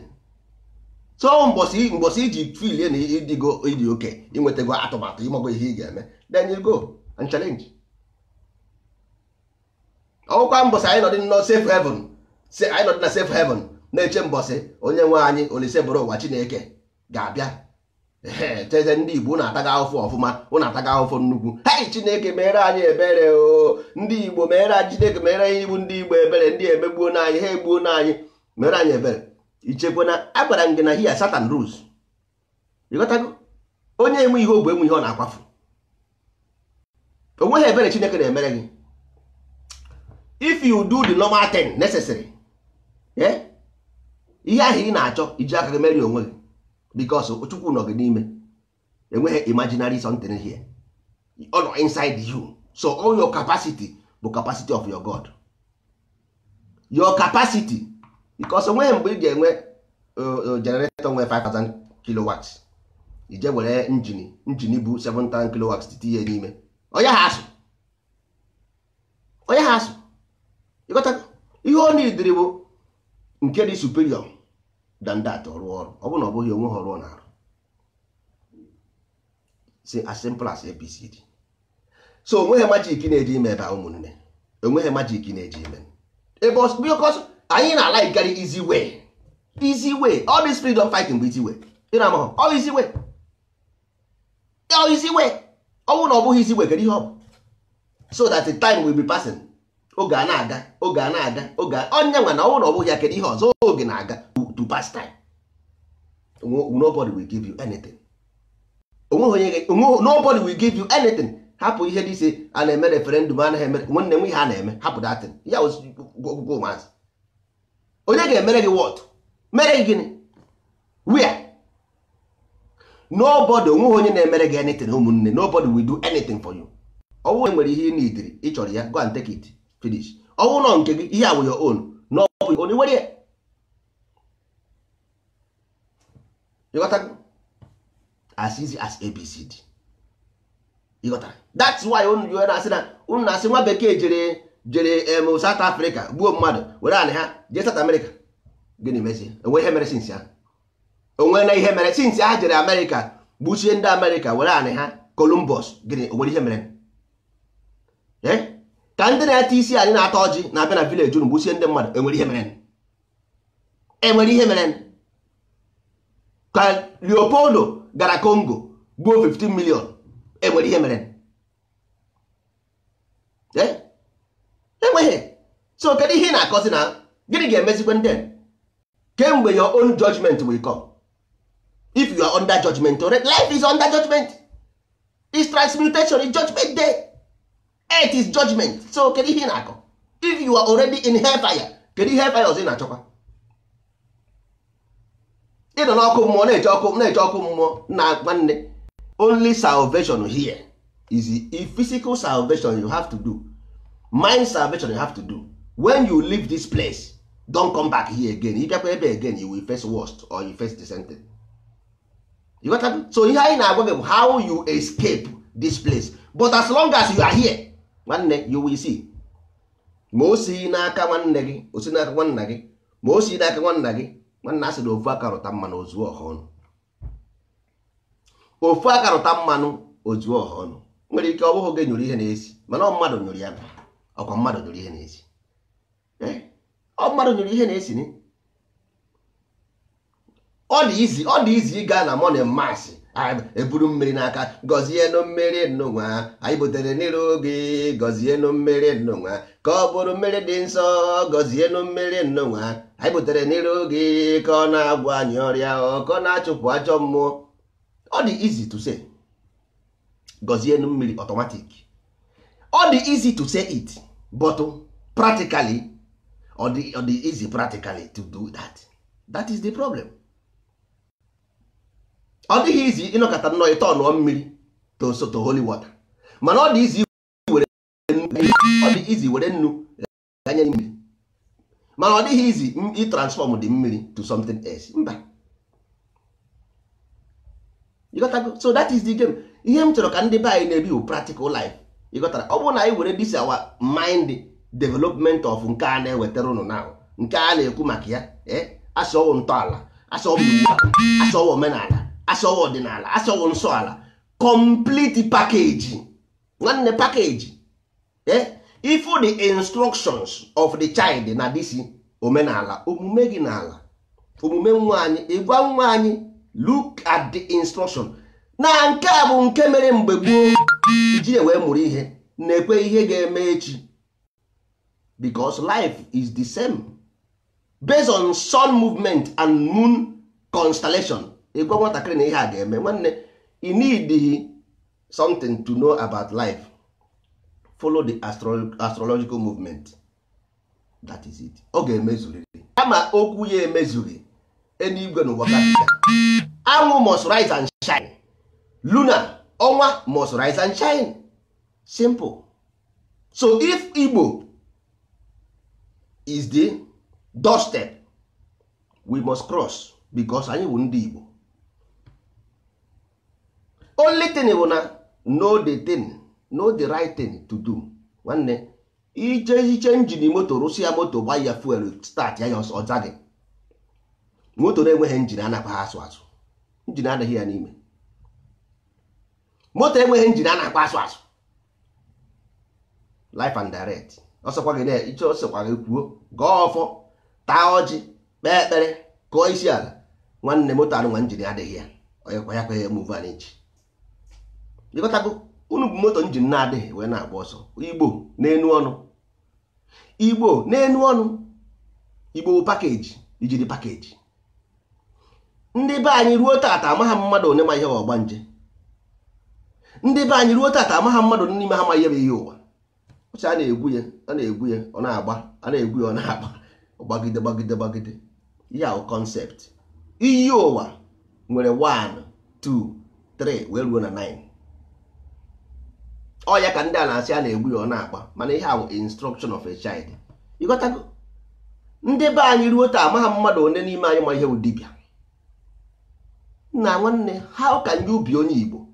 So mbọsị iji filie na ịdị oke inwetago atụmatụ ịmago ihe ị ga-eme then you go and challenge. Ọkwa mbọsị anyị nọdị na safe heaven anyị nọdị na safe heaven na-eche mbọsị onye nwe anyị Olise bụrụ ụwa Chineke ga-abịa teze ndị Igbo na-ataga ahụfụ ọfụma ụna ataga ahụfụ nnukwu hei Chineke mere anyị ebere o ndị Igbo mere anyị Chineke mere anyị Igbo ndị Igbo ebere ndị emegbuo na anyị ha egbuo na anyị mere anyị ebere. Ichekwa na agwara m gị na here Satan rules. Ịghọtago? Onye enwe ihe ogbe enwe ihe ọ na-akwafu. Onweghị ebere Chineke na-emere gị. If you do the normal thing necessary, ihe ahụ ị na-achọ iji aka gị merie onwe gị because Chukwu nọ gị n'ime. Enweghị imaginary something here. Ọ nọ inside you. So all your capacity bụ capacity of your God. Your capacity because onweghị mgbe ị ga-enwe generator nwee 5000 kilowatts ije were injin bụ 7000 kilowatts tinye n'ime onye ha asụ. Ịghọta? Ihe ọ na-ediri bụ nke dị superior than that ọrụ ọrụ ọ bụ na ọ bụghị onwe ha ọrụ na-arụ. Say as simple as ABCD. So onweghị magic na-eji ime ebe a ụmụnne onweghị magic na-eji ime ebe because anyị na-ala carry easy way. All this freedom fighting bụ easy way. Ị na-amahụ all easy way. Ọ bụ na ọ bụghị easy way kedu ihe ọ bụ? so that the time will be passing. Oge a na-aga onye nwa na ọnwụ na ọ bụghị ya kedu ihe ọzọ oge na-aga to pass time. Nobody will give you anything. Nobody will give you anything. Hapụ ihe dị ise a na-eme referendum anaghị eme nwanne nwe ihe a na-eme hapụ datin ya gwụgwụ maazị onye ga-emere gị what mere gị gịnị where nobody onweghị onye na-emere gị anything ụmụnne nobody will do anything for you. Ọwụ nwere ihe ị nidiri ị chọrọ ya go and take it finish. Ọwụ nọ nke gị ihe awụ your own no only were ya you got as easy as ABCD. You got that's why you na-asị na unu na-asị nwa bekee jere South Africa gbuo mmadụ were anị ha jee South America gịnị mezie onwe ihe mere since ya onwe na ihe mere since ha jere America gbuchie ndị America were anị ha Columbus gịnị onwere ihe mere ka ndị na-ete isi anyị na-ata ọjị na-abịa na village unu gbuchie ndị mmadụ enwere ihe mere ka Leopoldo gara Congo gbuo 15 million enwere ihe mere enweghị. So kedu ihe ị na-akọzi na gịnị ga-emezikwe ndị kemgbe your own judgment will come. If you are under judgment already, life is under judgment. It's transmutation, it's judgment day. Earth is judgment. So kedu ihe ị na-akọ? If you are already in hellfire, kedu ihe hellfire ọzọ ị na-achọkwa? Ị nọ n'ọkụ mmụọ na-eche ọkụ mmụọ na nwanne. Only salvation here is a physical salvation you have to do. Mind salvation you have to do. When you leave this place, don't come back here again. If you come again, you will face worst or you face dissenting. You got that? So here in Agwagem, how you escape this place. But as long as you are here, one day you will see. Mosi n'aka nwanne gị, osi n'aka nwanna gị, mosi n'aka nwanna gị, nwanna asị na ofu aka rụta mmanụ ozuo ọha ọnụ. Ofu aka rụta mmanụ ozuo ọha ọnụ. Nwere ike ọ bụghị oge nyụrụ ihe na-esi, mana ọ mmadụ nyụrụ ya. Ọkwa mmadụ nyụrụ ihe na-esi. Ọ mmadụ nyụrụ ihe na-esi ni. Ọ dị izi ịga na morning mass eburu mmiri n'aka gọzie nụ mmiri nnụnwa anyị butere n'iru oge gọzie nụ mmiri nnụnwa ka ọ bụrụ mmiri dị nsọ gọzie nụ mmiri nnụnwa anyị butere n'iru oge ka ọ na-agwọ anyị ọrịa ọkọ na-achụpụ ajọ mmụọ. Ọ dị easy to say gọzie nụ mmiri automatic. Ọ dị easy to say it but practically ọ dị easy practically to do that. That is the problem. Ọ dịghị izi ịnọkọta nnọọ ịtọ ọnụọ mmiri to holy water. Mana ọ dị izi were nnu ganye mmiri. Mana ọ dịghị izi ịtransform the mmiri to something else. Mba. You got to, so that is the game. Ihe m chọrọ ka ndị be anyị na-ebi bụ practical life. You got to, ọ bụrụ na anyị were this our mind development of nke a na-ewetara ụnụ now. Nke a na-ekwu maka ya. Asọwụ ntọala, asọwụ iwu, asọwụ omenala. Asọwụ ọdịnala, asọwụ nsọ ala, complete package. Nwanne package. If the instructions of the child na this omenala, omume gị n'ala, omume nwa anyị, ịgwa nwa anyị, look at the instruction. Na nke a bụ nke mere mgbe gboo iji wee mụrụ ihe, na-ekwe ihe ga-eme echi. Because life is the same. Based on sun movement and moon constellation. Ịgwa nwatakịrị na ihe a ga-eme nwanne you need something to know about life. Follow the astrological movement. That is it. Ọ ga-emezurịrị. Kama okwu ya emezughị eluigwe n'ụwa kapịta. Anwụ must rise and shine. Luna ọnwa must rise and shine. Simple. So if Igbo is the doorstep, we must cross because anyị bụ ndị Igbo. Only thing you wanna know the thing, know the right thing to do. Nwanne iche engine moto rụsịa moto gba ya fuel start ya ọza gị. Moto na-enweghị engine anakwa asụ asụ. Engine adịghị ya n'ime. Moto enweghị engine anakwa asụ asụ. Life and direct. Ọsọkwa gị na iche ọsọkwa gị kwuo gaa ọfọ taa ọjị kpee ekpere kụọ isi ala. Nwanne moto anụ nwa engine adịghị ya. Onye kwa ya move an inch. unu bụ moto njin na-adịghị wee na-agba ọsọ. Igbo n'enu ọnụ, Igbo n'enu ọnụ, Igbo pakeji ijiri pakeji. Ndị be anyị ruo tata amaghị mmadụ onye ma ihe ọgba nje. Ndị be anyị ruo tata amaghị mmadụ n'ime ha ma ihe bụ ihe ụwa. Ọcha a na-egwu ya, a na-egwu ya, ọ na-agba, a na-egwu ya, ọ na-agba, gbagide gbagide gbagide. Ihe ahụ concept. Iyi ụwa nwere 1 2 3 wee ruo na 9. Ọ ya ka ndị a na-asị a na-egwu ya, ọ na-agba, mana ihe ahụ instruction of a child. Ịghọtago? Ndị be anyị ruo taa amaghị mmadụ onye n'ime anyị ma ihe bụ dibịa. Nna nwanne, how can you be onye Igbo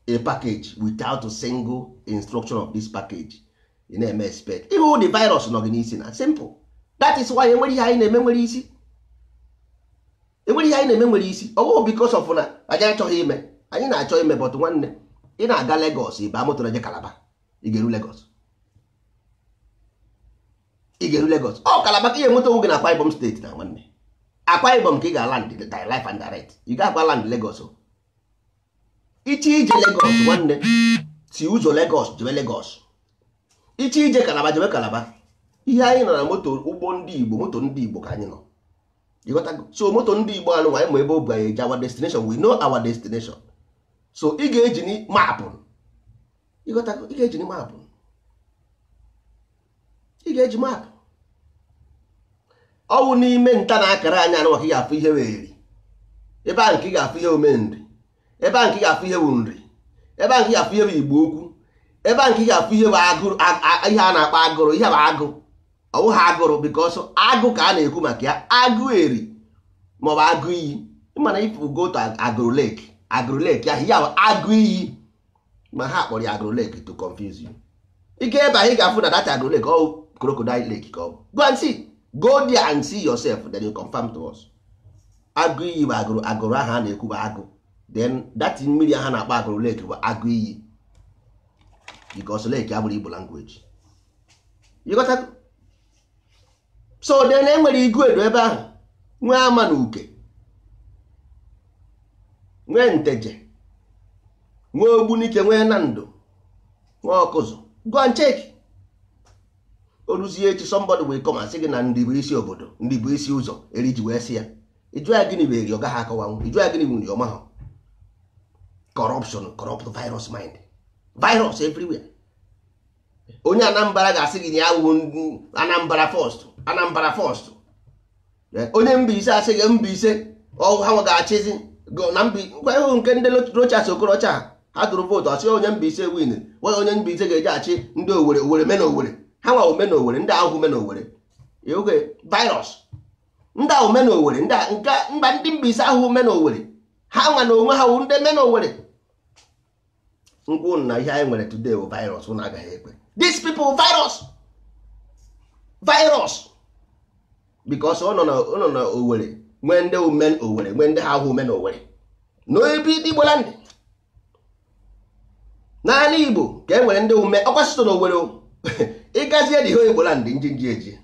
a package without a single instruction of this package? You na-eme expect ịhụ the virus nọ gị n'isi na simple. That is why enwere ihe anyị na-eme nwere isi. Enwere ihe anyị na-eme nwere isi. Ọ bụghị because of na anyị achọghị ime. Anyị na-achọ ime, but nwanne ị na-aga Lagos ịba moto na je Calabar, ị ga-eru Lagos. Ị ga-eru Lagos. Ọ Calabar ka ihe moto nwoge na Akwa Ibom steeti na nwanne. Akwa Ibom ka ị ga-land the life and direct. Ị ga-akwa land Lagos. Ichi ije Lagos nwanne, si ụzọ Lagos jebe Lagos. Ichi ije Calabar jebe Calabar. Ihe anyị nọ na moto ụgbọ ndị Igbo, moto ndị Igbo ka anyị nọ. Ịghọtago? So moto ndị Igbo anụ anyị ma ebe ọ bụ anyị eje our destination, we know our destination. So ị ga-eji ni maapụ. Ịghọtago? Ị ga-eji ni maapụ. Ị ga-eji maapụ. Ọ bụ n'ime nta na akara anya anụ ka ị ga-afụ ihe weri. Ebe ahụ ka ị ga-afụ ihe omenri. Ebe ahụ ka ị ga-afụ ihe bụ nri. Ebe ahụ ka ị ga-afụ ihe bụ Igbo okwu. Ebe ahụ ka ị ga-afụ ihe bụ agụrụ, ihe a na-akpọ agụrụ, ihe bụ agụ. Ọ bụghị agụrụ because agụ ka a na-ekwu maka ya, agụ eri maọbụ agụ iyi. Mana if you go to Agụrụ Lake, Agụrụ Lake ahụ ya bụ agụ iyi, ma ha kpọrọ ya Agụrụ Lake to confuse you. Ị ga ebe ahụ ị ga-afụ na that Agụrụ Lake ọ Crocodile Lake ka ọ bụ. Go and see, go there and see yourself, then you confirm to us. Agụ iyi bụ agụrụ, agụrụ ahụ a na-ekwu bụ agụ. Then that mmiri ahụ na-akpọ Agụrụ Lake bụ agụ iyi, because lake abụrụ Igbo language. You got that? So then enwere Igwedo ebe ahụ, nwee ama na uke, nwee nteje, nwee Ogbunike, nwee Nando, nwee Ọkụzụ. Go and check. Oruzie echi somebody will come and sị gị na ndị bụ isi obodo, ndị bụ isi ụzọ, eri ji wee sị ya. Ịjụ ya gịnị bụ eri, ọ gaghị akọwanwu. Ịjụ ya gịnị bụ nri, ọma ha. Corruption, corrupt virus mind. Virus everywhere. Onye Anambra ga-asị gị na ya wụ Anambra first, Anambra first. Onye Mbaise asị gị Mbaise ọ ha ga-achịzi na ngwa ịhụ nke ndị Rochas Okorocha ha dụrụ vootu asị onye Mbaise win, onye Mbaise ga-eji achị ndị Owere, Owere men Owere. Ha nwa omen Owere, ndị ahụ men Owere. Oge virus. Ndị ahụ men Owere, ndị Mbaise ahụ men Owere. Ha nwa na onwe ha wụ ndị men Owere. Ngwụ na ihe anyị nwere today bụ virus, ụnụ agaghị ekwe. These people virus because ọ nọ na Owere, nwee ndị men Owere, nwee ndị ha ahụ men Owere. No ebe Igbo land. N'ala Igbo ka e nwere ndị ume ọkwasịtọ na Owere. Ịgazie dị ihe Igbo land njinji eji.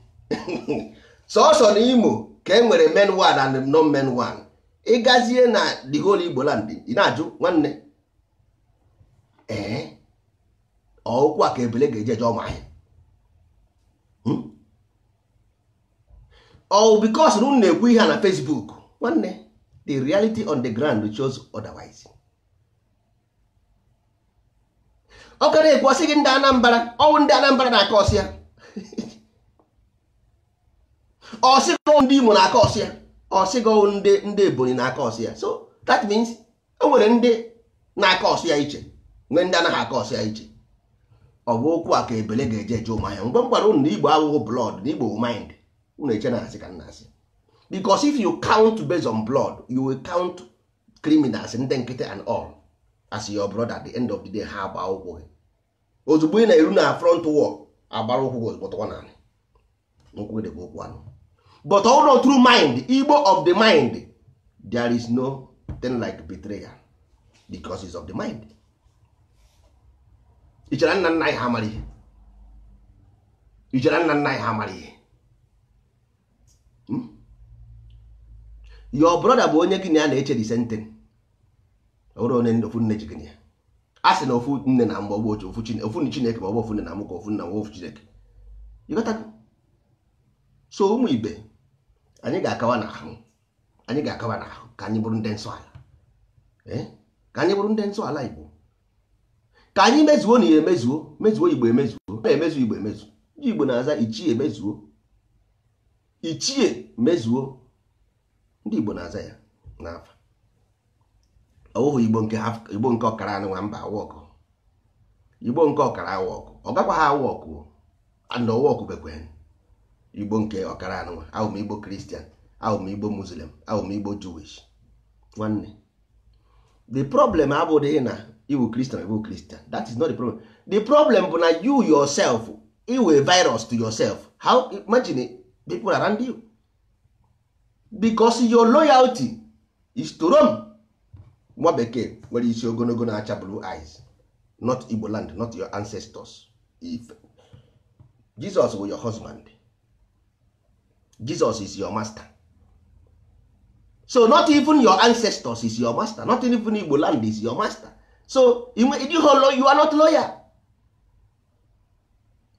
Sọsọ na Imo ka e nwere men one and non men one. Ịgazie na the whole Igbo land ị na-ajụ nwanne. Ọkwa ka ebele ga-eje je ọma ahịa. Ọ because unu na-ekwu ihe na Facebook nwanne, the reality on the ground shows otherwise. Ọ gara ekwu ọsị gị ndị Anambra, ọwụ ndị Anambra na-aka ọsịa. Ọsị gị ndị Imo na-aka ọsịa, ọsị gị ndị Ebonyi na-aka ọsịa. So that means o nwere ndị na-aka ọsịa iche, nwee ndị anaghị aka ọsịa iche. Ọ bụ okwu a ka ebele ga-eje eje ụmụ ahịa. Mgbe m gwara unu na Igbo abụghị blood, na Igbo mind, unu eche na-asị ka nna asị. Because if you count based on blood, you will count criminals, ndị nkịtị and all as your brother. At the end of the day, ha agba ụkwụ gị. Ozugbo ị na-eru na front wall, agbara ụkwụ gị ozugbo tọwa naanị. Nkwụ dị bụ okwu anụ. But all through mind, Igbo of the mind, there is no thing like betrayal because it's of the mind. Ichere nna nna anyị ha mara ihe. Ichere nna nna anyị ha mara ihe. Your brother bụ onye gị na ya na-eche the same thing. Ọrụ onye ndofu nne ji gị ya. a sị na ofu nne na mgbe ofu Chineke ma ọ bụ ofu nne na m ka ofu nna nwa ofu Chineke. So ụmụ ibe, anyị ga-akawa n'ahụ ka anyị bụrụ ndị nsọ ala, ka anyị bụrụ ndị nsọ ala Igbo, ka anyị mezuo na ya mezuo Igbo emezuo, na-emezu Igbo emezu. Igbo na-aza ichie mezuo, ndị Igbo na-aza ya n'afa. Ọwụhụ Igbo nke ọkara anụ nwa mba awọkụ, Igbo nke ọkara awọkụ, ọ gakwa ha awọkụ and ọwọkụ bekwen. Igbo nke ọkara anụ nwa, ahụ m Igbo Christian, ahụ m Igbo Muslim, ahụ m Igbo Jewish. Nwanne, the problem abụghị na iwu Christian, that is not the problem. The problem bụ na you yourself, you a virus to yourself. How imagine people around you, because your loyalty is to Rome. Nwa bekee nwere isi ogologo na-acha blue eyes, not Igbo land, not your ancestors. If Jesus was your husband, Jesus is your master. So not even your ancestors is your master, not even Igbo land is your master. So you are not loyal,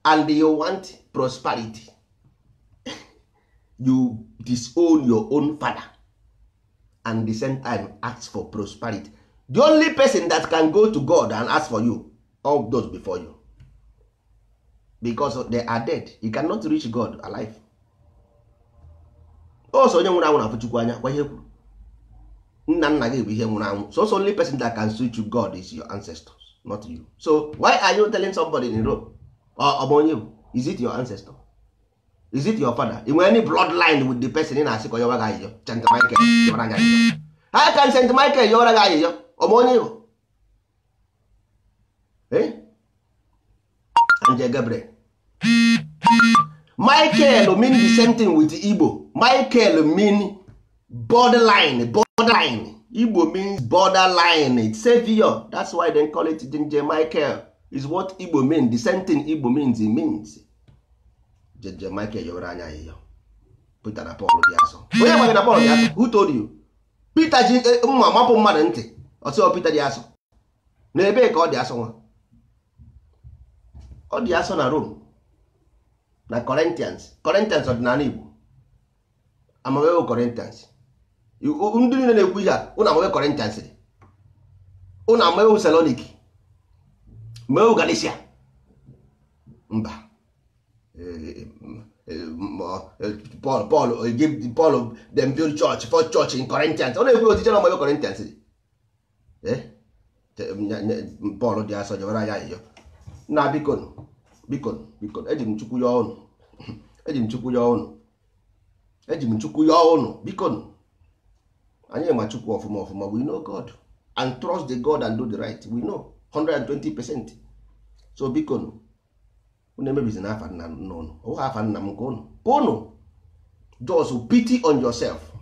and you want prosperity. You disown your own father and at the same time ask for prosperity. The only person that can go to God and ask for you, all those before you, because they are dead. You cannot reach God alive. Also onye nwụrụ anwụ na Chukwu anya kwa ihe kwuru. Nna nna gị bụ ihe nwụrụ anwụ. So only person that can switch to God is your ancestors, not you. So why are you telling somebody in Rome or you? Is it your ancestor? Is it your father? You any bloodline with the person in Asiko Yoga Gayo, Saint Michael, Yoga Gayo? How can Saint Michael Yoga Gayo? Omonio? And Gabriel. Michael mean the same thing with Igbo. Michael mean borderline. Igbo means borderline. It's savior. That's why they call it J. Michael. Is what Igbo mean. The same thing Igbo means, it means. J. Michael Yoga Gayo. Peter na Paul Diaso. Onye gwara na Paul Diaso? Who told you? Peter ji mma mapụ mmadụ ntị. Ọ sị Peter Diaso. Na ebe ka ọ dị asọ nwa. Ọ dị asọ na Rome. Na Corinthians ọdịnala Igbo. Amawewe Corinthians. Ndị niile na-ekwu ihe a, ụnụ amawe Corinthians dị. Ụnụ amawe Thessaloniki. Mewe Galatia. Mba. Paul give Paul them build church, first church in Corinthians. Ọ na-ekwu otiche na amawe Corinthians dị. Paul dị asọ jewara ya iyo. Na biko eji m Chukwu ya ọnụ biko. Anyị ma Chukwu ọfụma, we know God and trust the God and do the right. We know 120%. So biko unu emebizi na afa nna n'ụnụ. Ọ ha afa nna m nke unu. Just pity on yourself.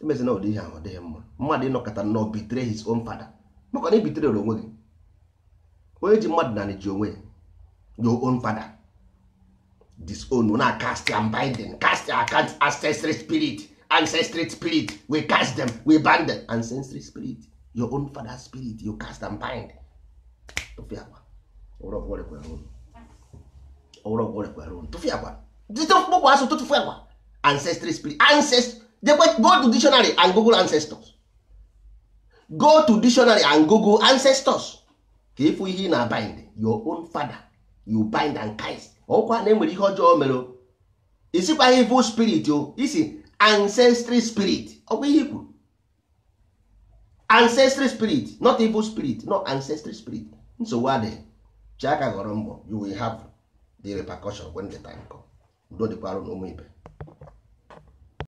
Emezi na ụdị ihe ahụ dịghị mma. Mmadụ ịnọkọta nọ betray his own father. Maka na betray onwe gị. Onye ji mmadụ na ji onwe ya. Your own father. Disown, na cast and binding, cast your ancestry spirit, we cast them, we bind them. Ancestry spirit, your own father's spirit, you cast and bind. Ancestry spirit, go to dictionary and Google ancestors. Go to dictionary and Google ancestors. If we hear na bind, your own father, you bind and cast. Ọkwa na enwere ihe ọjọọ mere isikwa evil spirit o isi ancestry spirit ọkwa ihe ikwu ancestry spirit not evil spirit no ancestry spirit nsogbu adịghị chiaka ghọrọ mbọ you will have the repercussion when the time come udo dịkwara n'ụmụ ibe